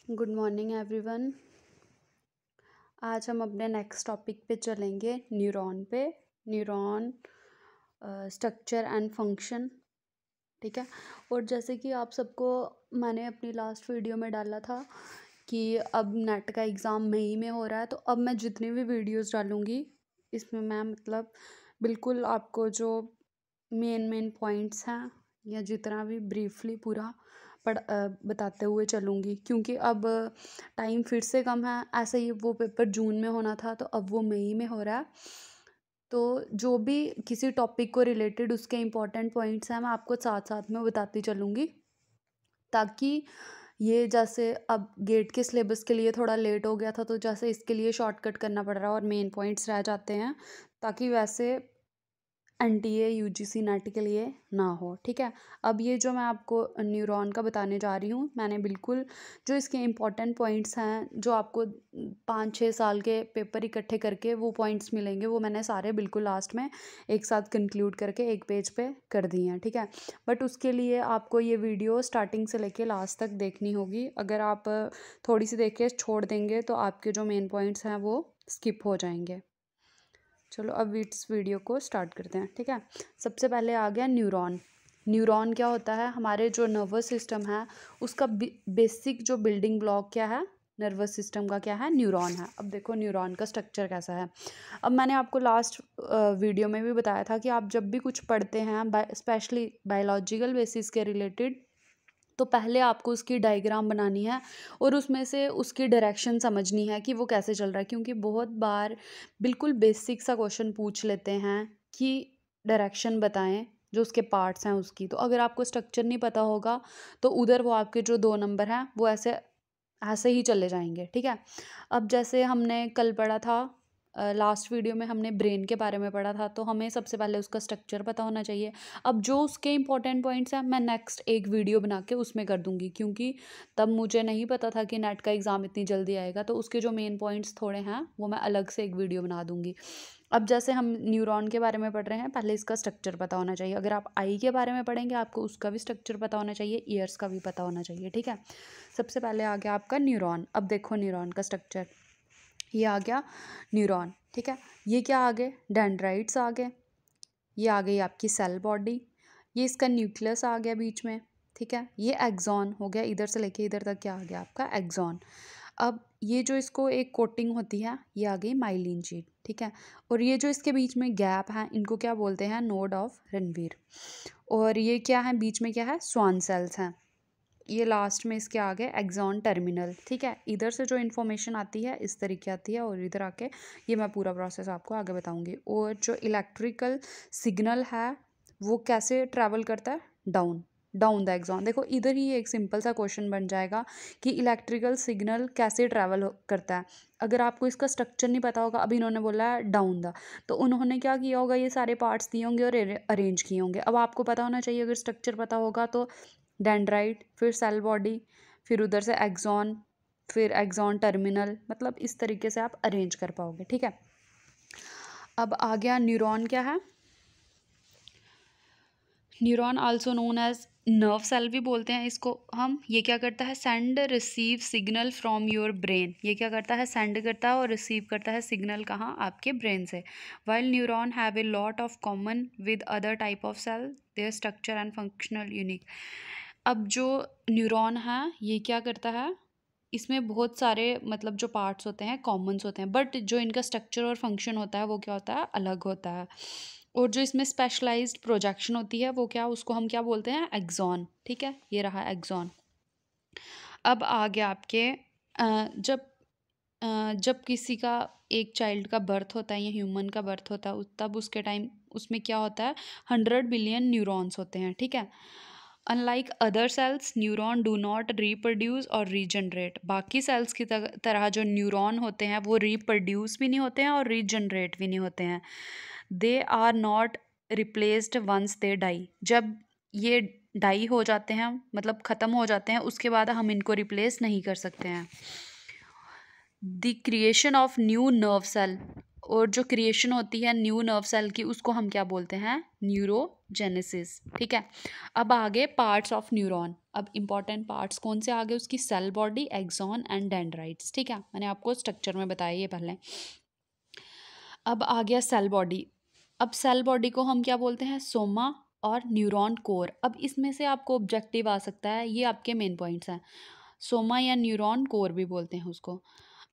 Good morning everyone. आज हम अपने नेक्स्ट टॉपिक पे चलेंगे, न्यूरॉन पे। न्यूरॉन स्ट्रक्चर एंड फंक्शन, ठीक है। और जैसे कि आप सबको मैंने अपनी लास्ट वीडियो में डाला था कि अब नेट का एग्ज़ाम मई में हो रहा है, तो अब मैं जितनी भी वीडियोस डालूँगी इसमें मैं मतलब बिल्कुल आपको जो मेन पॉइंट्स हैं या जितना भी ब्रीफली पूरा बताते हुए चलूँगी, क्योंकि अब टाइम फिर से कम है। ऐसे ही वो पेपर जून में होना था, तो अब वो मई में हो रहा है। तो जो भी किसी टॉपिक को रिलेटेड उसके इम्पोर्टेंट पॉइंट्स हैं, मैं आपको साथ साथ में बताती चलूँगी, ताकि ये जैसे अब गेट के सिलेबस के लिए थोड़ा लेट हो गया था, तो जैसे इसके लिए शॉर्टकट करना पड़ रहा है और मेन पॉइंट्स रह जाते हैं, ताकि वैसे एनटीए यूजीसी नेट के लिए ना हो, ठीक है। अब ये जो मैं आपको न्यूरॉन का बताने जा रही हूँ, मैंने बिल्कुल जो इसके इम्पोर्टेंट पॉइंट्स हैं, जो आपको 5-6 साल के पेपर इकट्ठे करके वो पॉइंट्स मिलेंगे, वो मैंने सारे बिल्कुल लास्ट में एक साथ कंक्लूड करके एक पेज पे कर दिए हैं, ठीक है। बट उसके लिए आपको ये वीडियो स्टार्टिंग से लेके लास्ट तक देखनी होगी। अगर आप थोड़ी सी देख के छोड़ देंगे तो आपके जो मेन पॉइंट्स हैं वो स्किप हो जाएंगे। चलो अब इस वीडियो को स्टार्ट करते हैं, ठीक है। सबसे पहले आ गया न्यूरॉन। न्यूरॉन क्या होता है? हमारे जो नर्वस सिस्टम है उसका बेसिक जो बिल्डिंग ब्लॉक क्या है नर्वस सिस्टम का, क्या है? न्यूरॉन है। अब देखो न्यूरॉन का स्ट्रक्चर कैसा है। अब मैंने आपको लास्ट वीडियो में भी बताया था कि आप जब भी कुछ पढ़ते हैं स्पेशली बायोलॉजिकल बेसिस के रिलेटेड, तो पहले आपको उसकी डायग्राम बनानी है और उसमें से उसकी डायरेक्शन समझनी है कि वो कैसे चल रहा है, क्योंकि बहुत बार बिल्कुल बेसिक सा क्वेश्चन पूछ लेते हैं कि डायरेक्शन बताएं जो उसके पार्ट्स हैं उसकी। तो अगर आपको स्ट्रक्चर नहीं पता होगा तो उधर वो आपके जो 2 नंबर हैं वो ऐसे ऐसे ही चले जाएंगे, ठीक है। अब जैसे हमने कल पढ़ा था, लास्ट वीडियो में हमने ब्रेन के बारे में पढ़ा था, तो हमें सबसे पहले उसका स्ट्रक्चर पता होना चाहिए। अब जो उसके इंपॉर्टेंट पॉइंट्स हैं मैं नेक्स्ट एक वीडियो बना के उसमें कर दूंगी, क्योंकि तब मुझे नहीं पता था कि नेट का एग्ज़ाम इतनी जल्दी आएगा, तो उसके जो मेन पॉइंट्स थोड़े हैं वो मैं अलग से एक वीडियो बना दूंगी। अब जैसे हम न्यूरॉन के बारे में पढ़ रहे हैं, पहले इसका स्ट्रक्चर पता होना चाहिए। अगर आप आई के बारे में पढ़ेंगे आपको उसका भी स्ट्रक्चर पता होना चाहिए, ईयर्स का भी पता होना चाहिए, ठीक है। सबसे पहले आ गया आपका न्यूरॉन। अब देखो न्यूरॉन का स्ट्रक्चर, ये आ गया न्यूरॉन, ठीक है। ये क्या आ गए? डेंड्राइट्स आ गए। ये आ गई आपकी सेल बॉडी। ये इसका न्यूक्लियस आ गया बीच में, ठीक है। ये एक्सॉन हो गया, इधर से लेके इधर तक क्या आ गया आपका? एक्सॉन। अब ये जो इसको एक कोटिंग होती है ये आ गई माइलिन शीट, ठीक है। और ये जो इसके बीच में गैप है इनको क्या बोलते हैं? Node of Ranveer. और ये क्या है बीच में? क्या है? स्वान सेल्स हैं। ये लास्ट में इसके आगे एक्सॉन टर्मिनल, ठीक है। इधर से जो इन्फॉर्मेशन आती है इस तरीके आती है और इधर आके ये मैं पूरा प्रोसेस आपको आगे बताऊंगी। और जो इलेक्ट्रिकल सिग्नल है वो कैसे ट्रैवल करता है? Down down the axon. देखो इधर ही एक सिंपल सा क्वेश्चन बन जाएगा कि इलेक्ट्रिकल सिग्नल कैसे ट्रैवल करता है। अगर आपको इसका स्ट्रक्चर नहीं पता होगा, अभी इन्होंने बोला है डाउन द, तो उन्होंने क्या किया होगा? ये सारे पार्ट्स दिए होंगे और अरेंज किए होंगे। अब आपको पता होना चाहिए, अगर स्ट्रक्चर पता होगा तो डेंड्राइट, फिर सेल बॉडी, फिर उधर से एक्सॉन, फिर एक्सॉन टर्मिनल, मतलब इस तरीके से आप अरेंज कर पाओगे, ठीक है। अब आ गया न्यूरॉन क्या है? Neuron also known as nerve cell भी बोलते हैं इसको हम। ये क्या करता है? Send receive signal from your brain. ये क्या करता है? सेंड करता है और रिसीव करता है सिग्नल, कहाँ? आपके ब्रेन से। While neuron have a lot of common with other type of cell, their structure and functional unique. अब जो न्यूरॉन है ये क्या करता है? इसमें बहुत सारे मतलब जो पार्ट्स होते हैं कॉमन्स होते हैं, बट जो इनका स्ट्रक्चर और फंक्शन होता है वो क्या होता है? अलग होता है। और जो इसमें स्पेशलाइज्ड प्रोजेक्शन होती है वो क्या, उसको हम क्या बोलते हैं? एक्सॉन, ठीक है। ये रहा एक्सॉन। अब आ गया आपके जब किसी का एक चाइल्ड का बर्थ होता है या ह्यूमन का बर्थ होता है तब उसके टाइम उसमें क्या होता है? 100 बिलियन न्यूरॉन्स होते हैं, ठीक है। Unlike other sales neuron do not reproduce और रीजनरेट। बाकी सेल्स की तरह जो न्यूरॉन होते हैं वो रिप्रोड्यूस भी नहीं होते हैं और रीजनरेट भी नहीं होते हैं। They are not replaced once they die. जब ये डाई हो जाते हैं मतलब ख़त्म हो जाते हैं, उसके बाद हम इनको रिप्लेस नहीं कर सकते हैं। The creation of new nerve cell और जो क्रिएशन होती है न्यू नर्व सेल की उसको हम क्या बोलते हैं, न्यूरोजेनेसिस। ठीक है, अब आगे पार्ट्स ऑफ न्यूरॉन। अब इंपॉर्टेंट पार्ट्स कौन से आगे उसकी, cell body, axon and dendrites. ठीक है, मैंने आपको स्ट्रक्चर में बताया ये पहले। अब आ गया सेल बॉडी। अब सेल बॉडी को हम क्या बोलते हैं, सोमा और न्यूरॉन कोर। अब इसमें से आपको ऑब्जेक्टिव आ सकता है, ये आपके मेन पॉइंट्स हैं। सोमा या न्यूरॉन कोर भी बोलते हैं उसको।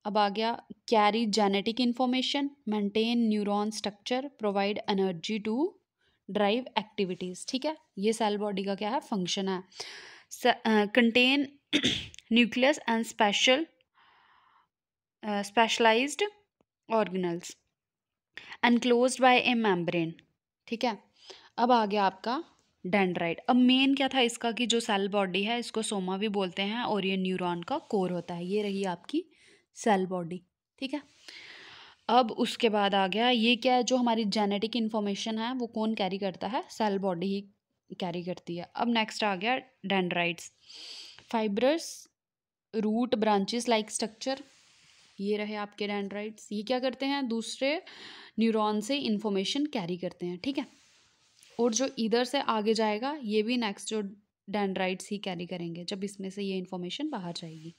अब आ गया carry genetic information, maintain neuron structure, provide energy to drive activities. ठीक है, ये सेल बॉडी का क्या है, फंक्शन है। Contain nucleus and specialized organelles enclosed by a membrane. ठीक है, अब आ गया आपका डेंड्राइट। अब मेन क्या था इसका कि जो सेल बॉडी है इसको सोमा भी बोलते हैं और ये न्यूरॉन का कोर होता है। ये रही आपकी सेल बॉडी। ठीक है, अब उसके बाद आ गया ये क्या है, जो हमारी जेनेटिक इन्फॉर्मेशन है वो कौन कैरी करता है, सेल बॉडी ही कैरी करती है। अब नेक्स्ट आ गया dendrites, fibrous root branches like structure. ये रहे आपके डेंड्राइट्स, ये क्या करते हैं, दूसरे न्यूरॉन से इंफॉर्मेशन कैरी करते हैं। ठीक है, और जो इधर से आगे जाएगा ये भी नेक्स्ट जो डेंड्राइट्स ही कैरी करेंगे जब इसमें से ये इंफॉर्मेशन बाहर जाएगी।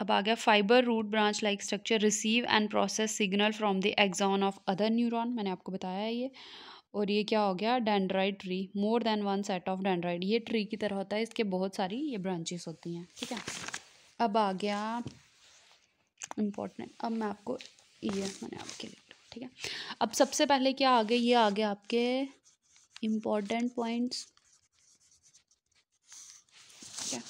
अब आ गया fiber root branch like structure receive and process signal from the axon of other neuron. मैंने आपको बताया है ये। और ये क्या हो गया, dendrite tree, more than one set of dendrite. ये ट्री की तरह होता है, इसके बहुत सारी ये ब्रांचेस होती हैं। ठीक है, अब आ गया इम्पोर्टेंट। अब मैं आपको ये मैंने आपके लिए, ठीक है, अब सबसे पहले क्या आ गए, ये आ गया आपके इम्पोर्टेंट पॉइंट्स। ठीक है,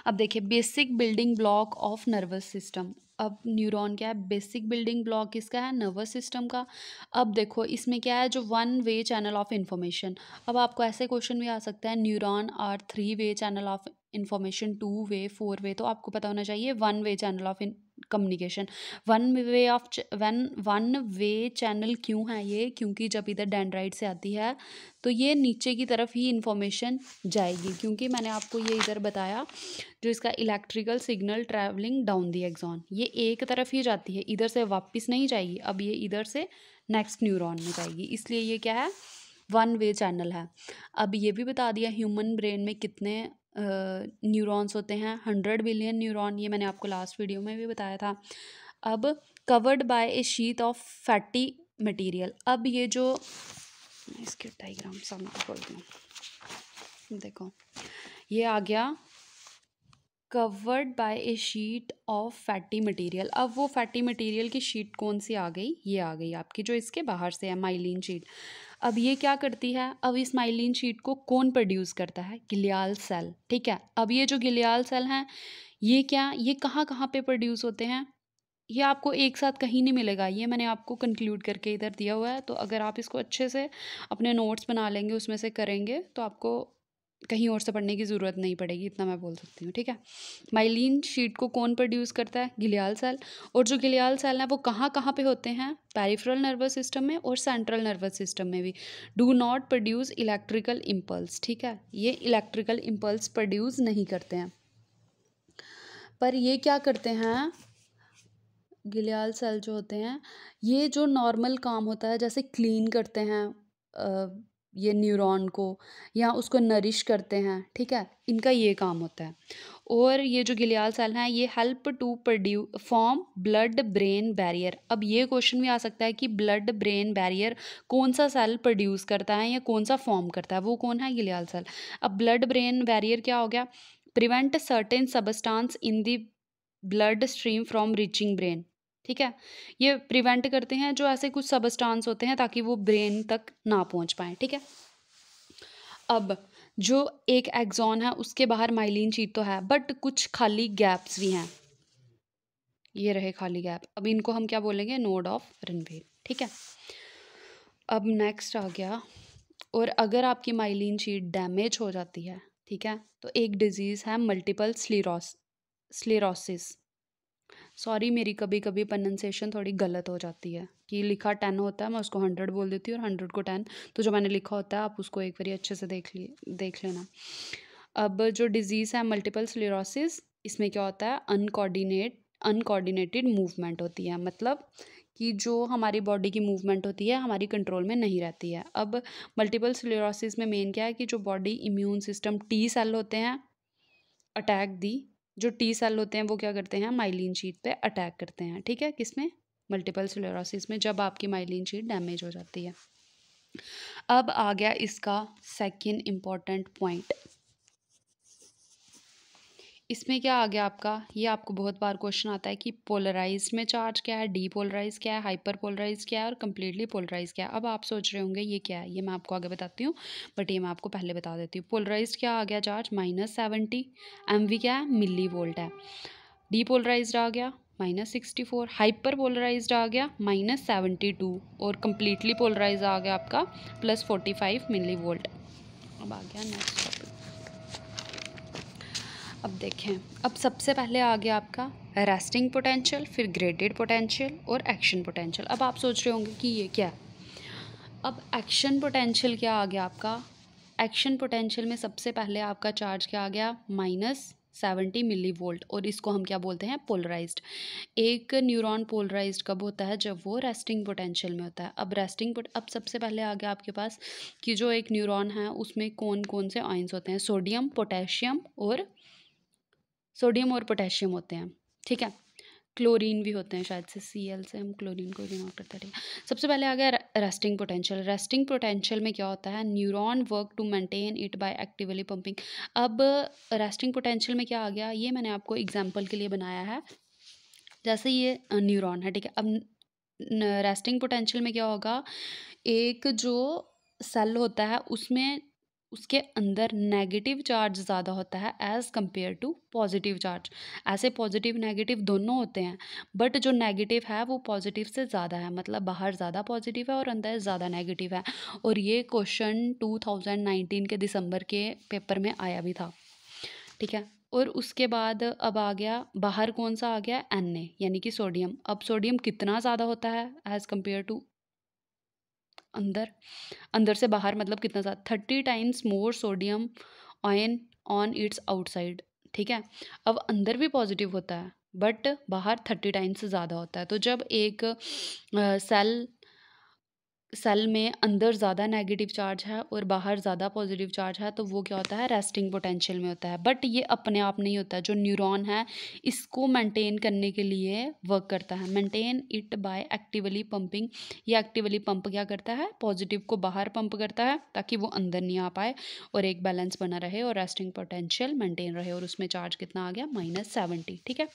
अब देखिए basic building block of nervous system. अब न्यूरॉन क्या है, बेसिक बिल्डिंग ब्लॉक किसका है, नर्वस सिस्टम का। अब देखो इसमें क्या है, जो one way channel of information. अब आपको ऐसे क्वेश्चन भी आ सकता है, neuron are three way channel of information, two way, four way. तो आपको पता होना चाहिए one way channel of communication. One way channel क्यों है ये, क्योंकि जब इधर डेंड्राइट से आती है तो ये नीचे की तरफ ही इंफॉर्मेशन जाएगी, क्योंकि मैंने आपको ये इधर बताया जो इसका electrical signal travelling down the axon, ये एक तरफ ही जाती है, इधर से वापस नहीं जाएगी। अब ये इधर से नेक्स्ट न्यूरॉन में जाएगी, इसलिए ये क्या है, वन वे चैनल है। अब ये भी बता दिया ह्यूमन ब्रेन में कितने न्यूरॉन्स होते हैं, 100 बिलियन न्यूरॉन, ये मैंने आपको लास्ट वीडियो में भी बताया था। अब covered by A sheet of fatty material. अब ये जो इसके डायग्राम सामने खोलती हूँ, देखो ये आ गया covered by A sheet of fatty material. अब वो फैटी मटेरियल की शीट कौन सी आ गई, ये आ गई आपकी जो इसके बाहर से है, माइलिन शीट। अब ये क्या करती है, अब इस माइलिन शीट को कौन प्रोड्यूस करता है, गिलियाल सेल। ठीक है, अब ये जो गिलियाल सेल हैं ये क्या, ये कहाँ कहाँ पे प्रोड्यूस होते हैं, ये आपको एक साथ कहीं नहीं मिलेगा, ये मैंने आपको कंक्लूड करके इधर दिया हुआ है। तो अगर आप इसको अच्छे से अपने नोट्स बना लेंगे, उसमें से करेंगे, तो आपको कहीं और से पढ़ने की ज़रूरत नहीं पड़ेगी, इतना मैं बोल सकती हूँ। ठीक है, माइलिन शीट को कौन प्रोड्यूस करता है, गिलियाल सेल। और जो गिलियाल सेल हैं वो कहाँ कहाँ पे होते हैं, पेरिफेरल नर्वस सिस्टम में और सेंट्रल नर्वस सिस्टम में भी। Do not produce electrical impulse. ठीक है, ये इलेक्ट्रिकल इम्पल्स प्रोड्यूस नहीं करते हैं, पर ये क्या करते हैं, गिलियाल सेल जो होते हैं ये जो नॉर्मल काम होता है, जैसे क्लीन करते हैं ये न्यूरॉन को, या उसको नरिश करते हैं। ठीक है, इनका ये काम होता है। और ये जो गिलियाल सेल हैं ये help to form blood brain barrier. अब ये क्वेश्चन भी आ सकता है कि ब्लड ब्रेन बैरियर कौन सा सेल प्रोड्यूस करता है या कौन सा फॉर्म करता है, वो कौन है, गिलियाल सेल। अब ब्लड ब्रेन बैरियर क्या हो गया, prevent certain substance in the blood stream from reaching brain. ठीक है, ये प्रिवेंट करते हैं जो ऐसे कुछ सबस्टांस होते हैं ताकि वो ब्रेन तक ना पहुंच पाए। ठीक है, अब जो एक एक्सॉन है उसके बाहर माइलिन शीट तो है, बट कुछ खाली गैप्स भी हैं, ये रहे खाली गैप। अब इनको हम क्या बोलेंगे, नोड ऑफ रनवेल। ठीक है, अब नेक्स्ट आ गया, और अगर आपकी माइलिन शीट डैमेज हो जाती है, ठीक है, तो एक डिजीज़ है मल्टीपल स्क्लेरोसिस। सॉरी मेरी कभी कभी प्रोनाउंसिएशन थोड़ी गलत हो जाती है, कि लिखा 10 होता है मैं उसको 100 बोल देती हूँ और 100 को 10, तो जो मैंने लिखा होता है आप उसको एक बार अच्छे से देख लेना। अब जो डिजीज़ है मल्टीपल स्क्लेरोसिस, इसमें क्या होता है, अनकोऑर्डिनेटेड मूवमेंट होती है, मतलब कि जो हमारी बॉडी की मूवमेंट होती है हमारी कंट्रोल में नहीं रहती है। अब मल्टीपल स्क्लेरोसिस में मेन क्या है कि जो body immune system T cell होते हैं अटैक दी, जो टी सेल होते हैं वो क्या करते हैं माइलिन शीट पे अटैक करते हैं। ठीक है, किसमें? मल्टीपल स्क्लेरोसिस में, जब आपकी माइलिन शीट डैमेज हो जाती है। अब आ गया इसका सेकंड इम्पॉर्टेंट पॉइंट। इसमें क्या आ गया आपका, ये आपको बहुत बार क्वेश्चन आता है कि पोलराइज्ड में चार्ज क्या है, डीपोलराइज क्या है, हाइपर पोलराइज क्या है और कम्प्लीटली पोलराइज क्या है। अब आप सोच रहे होंगे ये क्या है, ये मैं आपको आगे बताती हूँ, बट ये मैं आपको पहले बता देती हूँ। पोलराइज्ड क्या आ गया चार्ज -70, MV क्या है, मिली वोल्ट है। डीपोलराइज्ड आ गया -64, हाइपर पोलराइज्ड आ गया -72 और कम्प्लीटली पोलराइज आ गया आपका +45 मिली वोल्ट। अब आ गया नेक्स्ट टॉपिक। अब देखें, अब सबसे पहले आ गया आपका रेस्टिंग पोटेंशियल, फिर ग्रेडेड पोटेंशियल और एक्शन पोटेंशियल। अब आप सोच रहे होंगे कि ये क्या है। अब एक्शन पोटेंशियल क्या आ गया आपका, एक्शन पोटेंशियल में सबसे पहले आपका चार्ज क्या आ गया -70 मिली वोल्ट, और इसको हम क्या बोलते हैं, पोलराइज्ड। एक न्यूरॉन पोलराइज्ड कब होता है, जब वो रेस्टिंग पोटेंशियल में होता है। अब सबसे पहले आ गया आपके पास कि जो एक न्यूरॉन है उसमें कौन कौन से आयंस होते हैं, सोडियम और पोटेशियम होते हैं। ठीक है, क्लोरीन भी होते हैं शायद से, Cl से हम क्लोरीन को रिमूव करते हैं। ठीक है, सबसे पहले आ गया रेस्टिंग पोटेंशियल। रेस्टिंग पोटेंशियल में क्या होता है, neuron work to maintain it by actively pumping. अब रेस्टिंग पोटेंशियल में क्या आ गया, ये मैंने आपको एग्जांपल के लिए बनाया है। जैसे ये न्यूरॉन है, ठीक है, अब रेस्टिंग पोटेंशियल में क्या होगा, एक जो सेल होता है उसमें उसके अंदर नेगेटिव चार्ज ज़्यादा होता है as compare to positive charge. ऐसे पॉजिटिव नेगेटिव दोनों होते हैं, बट जो नेगेटिव है वो पॉजिटिव से ज़्यादा है, मतलब बाहर ज़्यादा पॉजिटिव है और अंदर ज़्यादा नेगेटिव है। और ये क्वेश्चन 2019 के दिसंबर के पेपर में आया भी था। ठीक है, और उसके बाद अब आ गया बाहर कौन सा आ गया, Na यानी कि सोडियम। अब सोडियम कितना ज़्यादा होता है एज़ कम्पेयर टू अंदर से बाहर, मतलब कितना ज़्यादा, 30 times more sodium ion on it's outside. ठीक है, अब अंदर भी पॉजिटिव होता है बट बाहर 30 टाइम्स ज़्यादा होता है। तो जब एक सेल में अंदर ज़्यादा नेगेटिव चार्ज है और बाहर ज़्यादा पॉजिटिव चार्ज है, तो वो क्या होता है, रेस्टिंग पोटेंशियल में होता है। बट ये अपने आप नहीं होता है, जो न्यूरॉन है इसको मेंटेन करने के लिए वर्क करता है, maintain it by actively pumping. ये एक्टिवली पंप क्या करता है, पॉजिटिव को बाहर पंप करता है ताकि वो अंदर नहीं आ पाए और एक बैलेंस बना रहे और रेस्टिंग पोटेंशियल मेंटेन रहे। और उसमें चार्ज कितना आ गया, -70। ठीक है,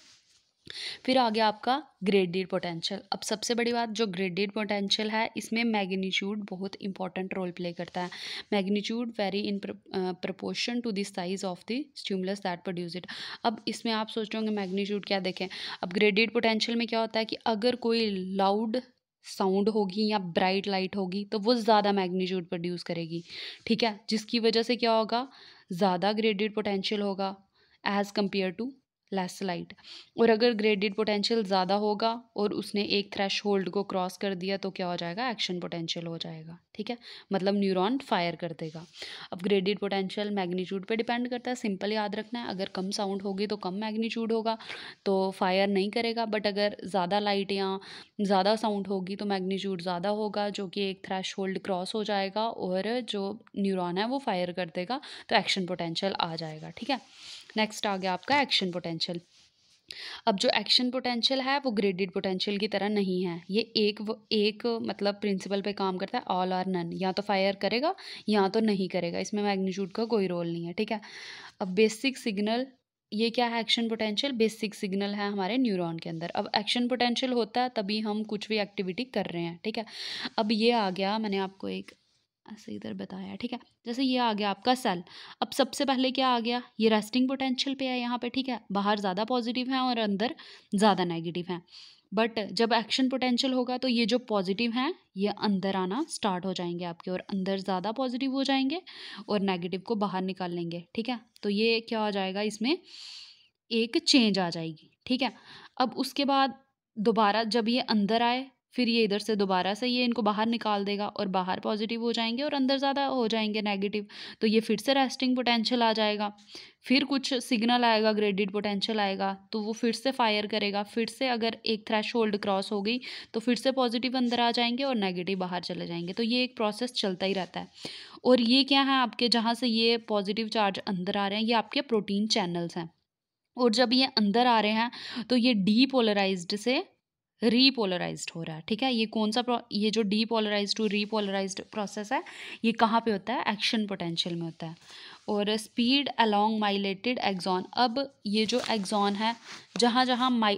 फिर आ गया आपका ग्रेडेड पोटेंशियल। अब सबसे बड़ी बात, जो ग्रेडेड पोटेंशियल है इसमें मैग्नीट्यूड बहुत इंपॉर्टेंट रोल प्ले करता है। Magnitude vary in proportion to the size of the stimulus that produce it. अब इसमें आप सोच रहे होंगे मैग्नीट्यूड क्या, देखें। अब ग्रेडेड पोटेंशियल में क्या होता है कि अगर कोई लाउड साउंड होगी या ब्राइट लाइट होगी तो वो ज़्यादा मैग्नीट्यूड प्रोड्यूस करेगी। ठीक है, जिसकी वजह से क्या होगा, ज़्यादा ग्रेडेड पोटेंशियल होगा as compare to less light. और अगर ग्रेडेड पोटेंशियल ज़्यादा होगा और उसने एक थ्रेश होल्ड को क्रॉस कर दिया तो क्या हो जाएगा, एक्शन पोटेंशियल हो जाएगा। ठीक है, मतलब न्यूरॉन फायर कर देगा। अब ग्रेडेड पोटेंशियल मैग्नीट्यूड पे डिपेंड करता है, सिंपल याद रखना है। अगर कम साउंड होगी तो कम मैग्नीट्यूड होगा तो फायर नहीं करेगा, बट अगर ज़्यादा लाइट या ज़्यादा साउंड होगी तो मैग्नीट्यूड ज़्यादा होगा, जो कि एक थ्रेश होल्ड क्रॉस हो जाएगा और जो न्यूरॉन है वो फायर कर देगा, तो एक्शन पोटेंशियल आ जाएगा। ठीक है, नेक्स्ट आ गया आपका एक्शन पोटेंशियल। अब जो एक्शन पोटेंशियल है वो ग्रेडेड पोटेंशियल की तरह नहीं है, ये एक मतलब प्रिंसिपल पे काम करता है, ऑल और नन, या तो फायर करेगा या तो नहीं करेगा, इसमें मैग्नीट्यूड का कोई रोल नहीं है। ठीक है, अब बेसिक सिग्नल, ये क्या है, एक्शन पोटेंशियल बेसिक सिग्नल है हमारे न्यूरॉन के अंदर। अब एक्शन पोटेंशियल होता है तभी हम कुछ भी एक्टिविटी कर रहे हैं। ठीक है, अब ये आ गया, मैंने आपको एक ऐसे इधर बताया। ठीक है, जैसे ये आ गया आपका सेल। अब सबसे पहले क्या आ गया, ये रेस्टिंग पोटेंशियल पे है यहाँ पे। ठीक है, बाहर ज़्यादा पॉजिटिव है और अंदर ज़्यादा नेगेटिव है। बट जब एक्शन पोटेंशियल होगा तो ये जो पॉजिटिव हैं ये अंदर आना स्टार्ट हो जाएंगे आपके, और अंदर ज़्यादा पॉजिटिव हो जाएंगे और नेगेटिव को बाहर निकाल लेंगे। ठीक है, तो ये क्या हो जाएगा, इसमें एक चेंज आ जाएगी। ठीक है, अब उसके बाद दोबारा जब ये अंदर आए फिर ये इधर से दोबारा से ये इनको बाहर निकाल देगा और बाहर पॉजिटिव हो जाएंगे और अंदर ज़्यादा हो जाएंगे नेगेटिव, तो ये फिर से रेस्टिंग पोटेंशियल आ जाएगा। फिर कुछ सिग्नल आएगा, ग्रेडेड पोटेंशियल आएगा, तो वो फिर से फायर करेगा। फिर से अगर एक थ्रेश होल्ड क्रॉस हो गई तो फिर से पॉजिटिव अंदर आ जाएंगे और नेगेटिव बाहर चले जाएंगे। तो ये एक प्रोसेस चलता ही रहता है। और ये क्या है आपके, जहाँ से ये पॉजिटिव चार्ज अंदर आ रहे हैं, ये आपके प्रोटीन चैनल्स हैं। और जब ये अंदर आ रहे हैं तो ये डीपोलराइज्ड से रीपोलराइज्ड हो रहा है। ठीक है, ये कौन सा ये जो डीपोलराइज्ड टू रीपोलराइज्ड प्रोसेस है, ये कहाँ पे होता है? एक्शन पोटेंशियल में होता है। और स्पीड अलोंग माइलेटेड एक्सॉन, अब ये जो एक्सॉन है, जहाँ जहाँ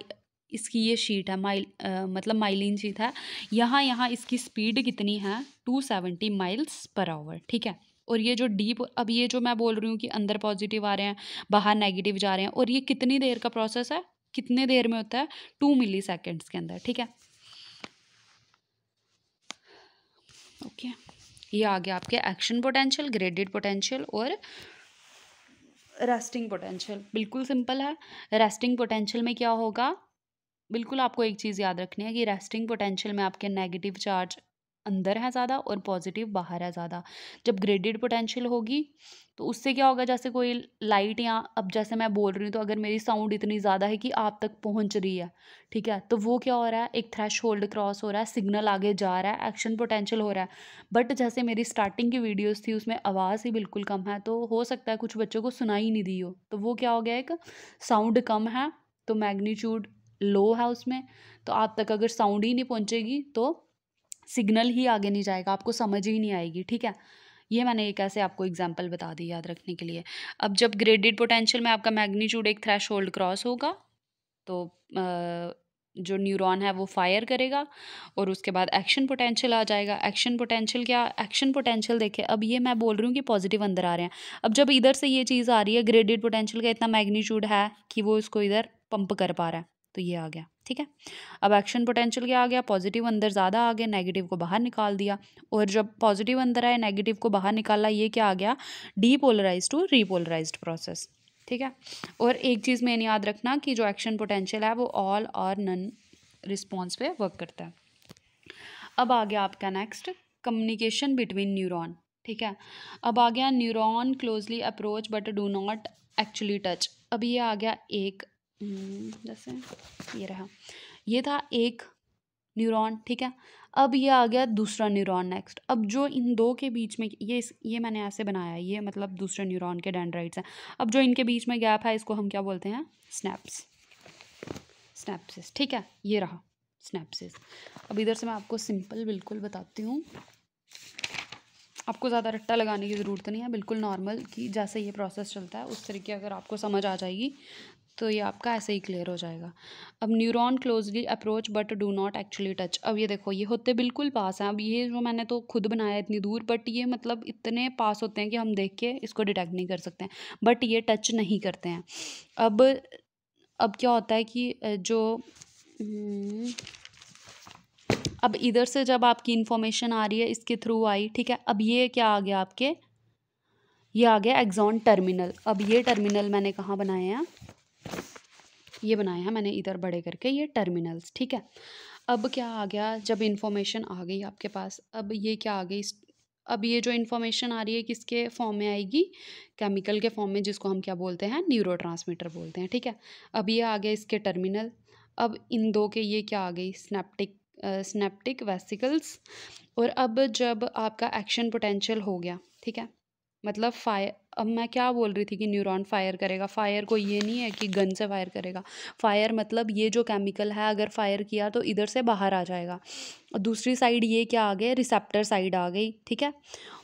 इसकी ये शीट है, मतलब माइलिन शीट है, यहाँ यहाँ इसकी स्पीड कितनी है? 270 माइल्स पर आवर। ठीक है, और ये जो डीप, अब ये जो मैं बोल रही हूँ कि अंदर पॉजिटिव आ रहे हैं, बाहर नेगेटिव जा रहे हैं, और ये कितनी देर का प्रोसेस है, कितने देर में होता है? 2 मिली सेकेंड्स के अंदर। ठीक है, ओके। ये आ गया आपके एक्शन पोटेंशियल, ग्रेडेड पोटेंशियल और रेस्टिंग पोटेंशियल। बिल्कुल सिंपल है। रेस्टिंग पोटेंशियल में क्या होगा, बिल्कुल आपको एक चीज़ याद रखनी है कि रेस्टिंग पोटेंशियल में आपके नेगेटिव चार्ज अंदर है ज़्यादा और पॉजिटिव बाहर है ज़्यादा। जब ग्रेडेड पोटेंशियल होगी तो उससे क्या होगा, जैसे कोई लाइट, या अब जैसे मैं बोल रही हूँ तो अगर मेरी साउंड इतनी ज़्यादा है कि आप तक पहुँच रही है, ठीक है, तो वो क्या हो रहा है, एक थ्रेश होल्ड क्रॉस हो रहा है, सिग्नल आगे जा रहा है, एक्शन पोटेंशियल हो रहा है। बट जैसे मेरी स्टार्टिंग की वीडियोज़ थी उसमें आवाज़ ही बिल्कुल कम है, तो हो सकता है कुछ बच्चों को सुनाई नहीं दी हो, तो वो क्या हो गया, एक साउंड कम है तो मैग्नीट्यूड लो है उसमें, तो आप तक अगर साउंड ही नहीं पहुंचेगी तो सिग्नल ही आगे नहीं जाएगा, आपको समझ ही नहीं आएगी। ठीक है, ये मैंने एक ऐसे आपको एग्जांपल बता दी याद रखने के लिए। अब जब ग्रेडेड पोटेंशियल में आपका मैग्नीट्यूड एक थ्रेश होल्ड क्रॉस होगा तो जो न्यूरॉन है वो फायर करेगा और उसके बाद एक्शन पोटेंशियल आ जाएगा। एक्शन पोटेंशियल क्या, एक्शन पोटेंशियल देखिए, अब ये मैं बोल रही हूँ कि पॉजिटिव अंदर आ रहे हैं। अब जब इधर से ये चीज़ आ रही है, ग्रेडेड पोटेंशियल का इतना मैग्नीट्यूड है कि वो इसको इधर पंप कर पा रहा है, तो ये आ गया। ठीक है, अब एक्शन पोटेंशियल क्या आ गया, पॉजिटिव अंदर ज़्यादा आ गया, नेगेटिव को बाहर निकाल दिया। और जब पॉजिटिव अंदर आए, नेगेटिव को बाहर निकाला, ये क्या आ गया, डीपोलराइज टू रीपोलराइज्ड प्रोसेस। ठीक है, और एक चीज़ मेन याद रखना कि जो एक्शन पोटेंशियल है वो ऑल और नन रिस्पॉन्स पे वर्क करता है। अब आ गया आपका नेक्स्ट, कम्युनिकेशन बिटवीन न्यूरॉन। ठीक है, अब आ गया neuron closely approach but do not actually touch. अब ये आ गया एक, जैसे ये रहा, ये था एक न्यूरॉन। ठीक है, अब ये आ गया दूसरा न्यूरॉन नेक्स्ट। अब जो इन दो के बीच में, ये मैंने ऐसे बनाया है, ये मतलब दूसरे न्यूरॉन के डेंड्राइट्स हैं। अब जो इनके बीच में गैप है, इसको हम क्या बोलते हैं, स्नैप्स, स्नैप्सिस। ठीक है, ये रहा स्नैप्सिस। अब इधर से मैं आपको सिंपल बिल्कुल बताती हूँ, आपको ज़्यादा रट्टा लगाने की ज़रूरत नहीं है, बिल्कुल नॉर्मल कि जैसे ये प्रोसेस चलता है उस तरीके अगर आपको समझ आ जाएगी तो ये आपका ऐसे ही क्लियर हो जाएगा। अब neuron closely approach but do not actually touch. अब ये देखो, ये होते बिल्कुल पास हैं। अब ये जो मैंने तो खुद बनाया इतनी दूर, बट ये मतलब इतने पास होते हैं कि हम देख के इसको डिटेक्ट नहीं कर सकते हैं, बट ये टच नहीं करते हैं। अब क्या होता है कि अब इधर से जब आपकी इंफॉर्मेशन आ रही है इसके थ्रू आई, ठीक है, अब ये क्या आ गया आपके, ये आ गया एक्सॉन टर्मिनल। अब ये टर्मिनल मैंने कहाँ बनाए हैं, ये बनाए हैं मैंने इधर बड़े करके, ये टर्मिनल्स। ठीक है, अब क्या आ गया, जब इंफॉर्मेशन आ गई आपके पास, अब ये क्या आ गई, अब ये जो इन्फॉर्मेशन आ रही है किसके फॉर्म में आएगी, केमिकल के फॉर्म में, जिसको हम क्या बोलते हैं, न्यूरोट्रांसमीटर बोलते हैं। ठीक है, अब ये आ गया इसके टर्मिनल। अब इन दो के ये क्या आ गई, स्नैप्टिक वेसिकल्स। और अब जब आपका एक्शन पोटेंशियल हो गया, ठीक है, मतलब फायर, अब मैं क्या बोल रही थी कि न्यूरॉन फायर करेगा, फायर को ये नहीं है कि गन से फायर करेगा, फायर मतलब ये जो केमिकल है अगर फायर किया तो इधर से बाहर आ जाएगा। और दूसरी साइड ये क्या आ गया, रिसेप्टर साइड आ गई। ठीक है,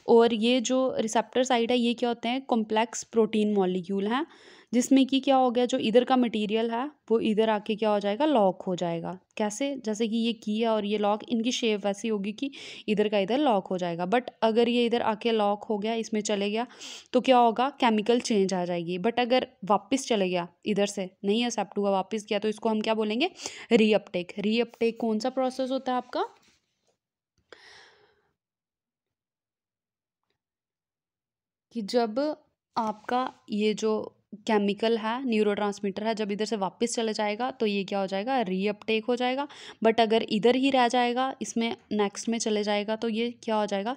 और ये जो रिसेप्टर साइड है, ये क्या होते हैं, कॉम्प्लेक्स प्रोटीन मॉलिक्यूल हैं, जिसमें कि क्या हो गया, जो इधर का मटेरियल है वो इधर आके क्या हो जाएगा, लॉक हो जाएगा। कैसे, जैसे कि ये की है और ये लॉक, इनकी शेप वैसी होगी कि इधर का इधर लॉक हो जाएगा। बट अगर ये इधर आके लॉक हो गया, इसमें चले गया, तो क्या होगा, केमिकल चेंज आ जाएगी। बट अगर वापस चले गया, इधर से नहीं एक्सेप्ट हुआ, वापस किया, तो इसको हम क्या बोलेंगे, रीअपटेक। रीअपटेक कौन सा प्रोसेस होता है आपका, कि जब आपका ये जो केमिकल है, न्यूरोट्रांसमीटर है, जब इधर से वापस चला जाएगा तो ये क्या हो जाएगा, रीअपटेक हो जाएगा। बट अगर इधर ही रह जाएगा, इसमें नेक्स्ट में चले जाएगा, तो ये क्या हो जाएगा,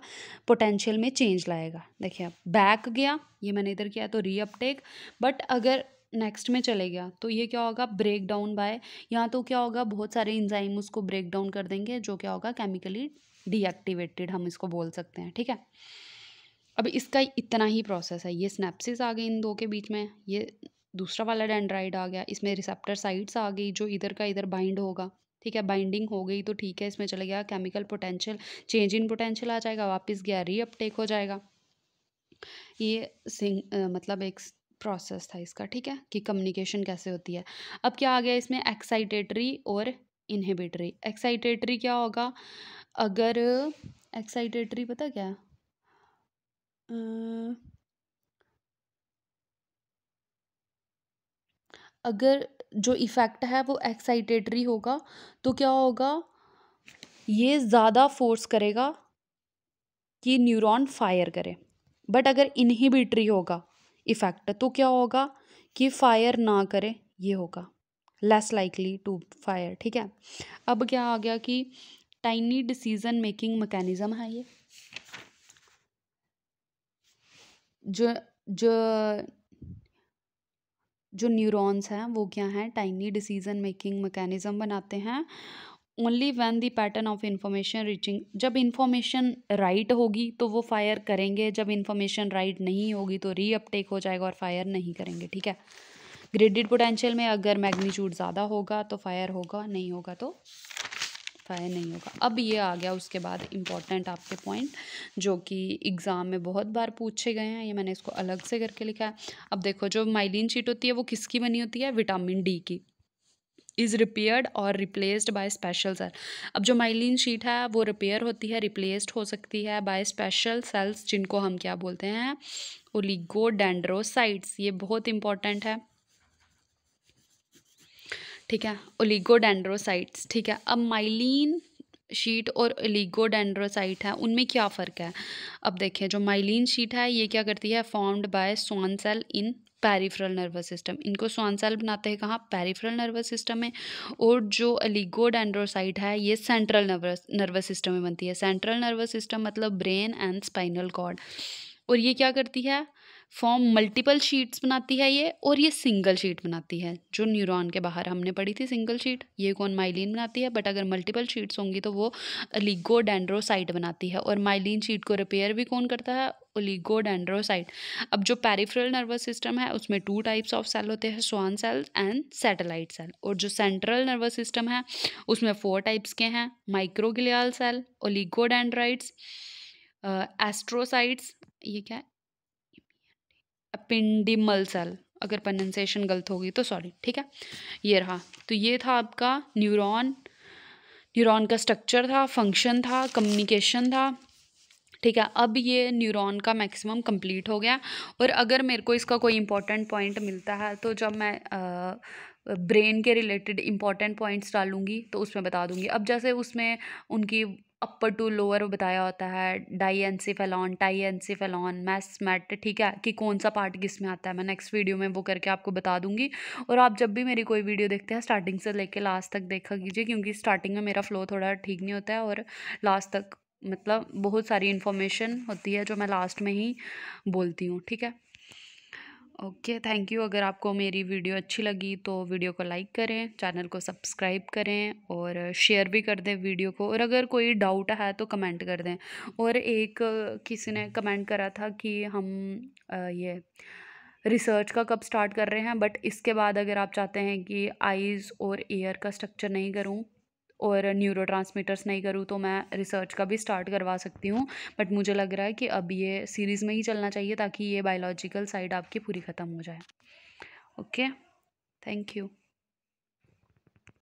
पोटेंशियल में चेंज लाएगा। देखिए अब बैक गया, ये मैंने इधर किया तो रीअपटेक। बट अगर नेक्स्ट में चले गया तो ये क्या होगा, ब्रेक डाउन बाय, यहाँ तो क्या होगा, बहुत सारे इंजाइम उसको ब्रेक डाउन कर देंगे, जो क्या होगा, केमिकली डीएक्टिवेटेड हम इसको बोल सकते हैं। ठीक है, अब इसका इतना ही प्रोसेस है। ये स्नैप्सिस आ गई इन दो के बीच में, ये दूसरा वाला डेंड्राइट आ गया, इसमें रिसेप्टर साइट्स आ गई जो इधर का इधर बाइंड होगा। ठीक है, बाइंडिंग हो गई तो ठीक है, इसमें चले गया chemical potential, change in potential आ जाएगा, वापस गया रीअपटेक हो जाएगा। ये मतलब एक प्रोसेस था इसका। ठीक है, कि कम्युनिकेशन कैसे होती है। अब क्या आ गया इसमें, एक्साइटेटरी और इनहिबिटरी। एक्साइटेटरी क्या होगा, अगर एक्साइटेटरी पता क्या है, अगर जो इफ़ेक्ट है वो एक्साइटेटरी होगा तो क्या होगा, ये ज़्यादा फोर्स करेगा कि न्यूरॉन फायर करे। बट अगर इनहिबिटरी होगा इफ़ेक्ट तो क्या होगा, कि फायर ना करे, ये होगा लेस लाइकली टू फायर। ठीक है, अब क्या आ गया कि टाइनी डिसीजन मेकिंग मैकेनिज्म है ये, जो जो जो न्यूरॉन्स हैं वो क्या हैं, टाइनी डिसीजन मेकिंग मैकेनिज्म बनाते हैं। Only when the pattern of information reaching, जब इंफॉर्मेशन राइट होगी तो वो फायर करेंगे, जब इंफॉर्मेशन राइट नहीं होगी तो रीअपटेक हो जाएगा और फायर नहीं करेंगे। ठीक है, ग्रेडेड पोटेंशियल में अगर मैग्नीट्यूड ज़्यादा होगा तो फायर होगा, नहीं होगा तो फायर नहीं होगा। अब ये आ गया उसके बाद इम्पॉर्टेंट आपके पॉइंट जो कि एग्ज़ाम में बहुत बार पूछे गए हैं, ये मैंने इसको अलग से करके लिखा है। अब देखो, जो माइलिन शीट होती है वो किसकी बनी होती है, विटामिन डी की। इज़ रिपेयर्ड और रिप्लेस्ड बाय स्पेशल सेल। अब जो माइलिन शीट है वो रिपेयर होती है, रिप्लेस्ड हो सकती है बाय स्पेशल सेल्स, जिनको हम क्या बोलते हैं, ओलिगोडेंड्रोसाइट्स। ये बहुत इंपॉर्टेंट है। ठीक है, ओलिगोडेंड्रोसाइट्स। ठीक है, अब माइलिन शीट और ओलिगोडेंड्रोसाइट है, उनमें क्या फ़र्क है। अब देखिए, जो माइलिन शीट है ये क्या करती है, formed by Schwann cell in peripheral nervous system. इनको स्वान सेल बनाते हैं कहाँ, पेरिफेरल नर्वस सिस्टम में। और जो ओलिगोडेंड्रोसाइट है ये सेंट्रल नर्वस सिस्टम में बनती है। सेंट्रल नर्वस सिस्टम मतलब ब्रेन एंड स्पाइनल कॉर्ड। और ये क्या करती है, फॉर्म मल्टीपल शीट्स बनाती है ये, और ये सिंगल शीट बनाती है। जो न्यूरॉन के बाहर हमने पढ़ी थी सिंगल शीट, ये कौन, माइलिन बनाती है। बट अगर मल्टीपल शीट्स होंगी तो वो ओलिगोडेंड्रोसाइट बनाती है। और माइलिन शीट को रिपेयर भी कौन करता है, ओलिगोडेंड्रोसाइट। अब जो पेरिफेरल नर्वस सिस्टम है उसमें 2 टाइप्स ऑफ सेल होते हैं, Schwann cells and satellite cell. और जो सेंट्रल नर्वस सिस्टम है उसमें 4 टाइप्स के हैं, माइक्रोग्लियल सेल, ओलिगोडेंड्राइट्स, एस्ट्रोसाइट्स, ये क्या है, एपिंडिमल सेल। अगर प्रोनाउंसिएशन गलत होगी तो सॉरी। ठीक है, ये रहा। तो ये था आपका न्यूरॉन, न्यूरॉन का स्ट्रक्चर था, फंक्शन था, कम्युनिकेशन था। ठीक है, अब ये न्यूरॉन का मैक्सिमम कंप्लीट हो गया। और अगर मेरे को इसका कोई इंपॉर्टेंट पॉइंट मिलता है तो जब मैं ब्रेन के रिलेटेड इंपॉर्टेंट पॉइंट्स डालूंगी तो उसमें बता दूंगी। अब जैसे उसमें उनकी अपर टू लोअर बताया होता है, डाईएनसेफेलॉन, टाईएनसेफेलॉन, मैस्मेट। ठीक है, कि कौन सा पार्ट किस में आता है, मैं नेक्स्ट वीडियो में वो करके आपको बता दूंगी। और आप जब भी मेरी कोई वीडियो देखते हैं स्टार्टिंग से लेके लास्ट तक देखा कीजिए, क्योंकि स्टार्टिंग में मेरा फ्लो थोड़ा ठीक नहीं होता है और लास्ट तक मतलब बहुत सारी इन्फॉर्मेशन होती है जो मैं लास्ट में ही बोलती हूँ। ठीक है, ओके, थैंक यू। अगर आपको मेरी वीडियो अच्छी लगी तो वीडियो को लाइक करें, चैनल को सब्सक्राइब करें और शेयर भी कर दें वीडियो को। और अगर कोई डाउट है तो कमेंट कर दें। और एक किसी ने कमेंट करा था कि हम ये रिसर्च का कब स्टार्ट कर रहे हैं, बट इसके बाद अगर आप चाहते हैं कि आइज़ और ईयर का स्ट्रक्चर नहीं करूँ और न्यूरोट्रांसमीटर्स नहीं करूँ तो मैं रिसर्च का भी स्टार्ट करवा सकती हूँ। बट मुझे लग रहा है कि अब ये सीरीज़ में ही चलना चाहिए ताकि ये बायोलॉजिकल साइड आपकी पूरी ख़त्म हो जाए। Okay, thank you.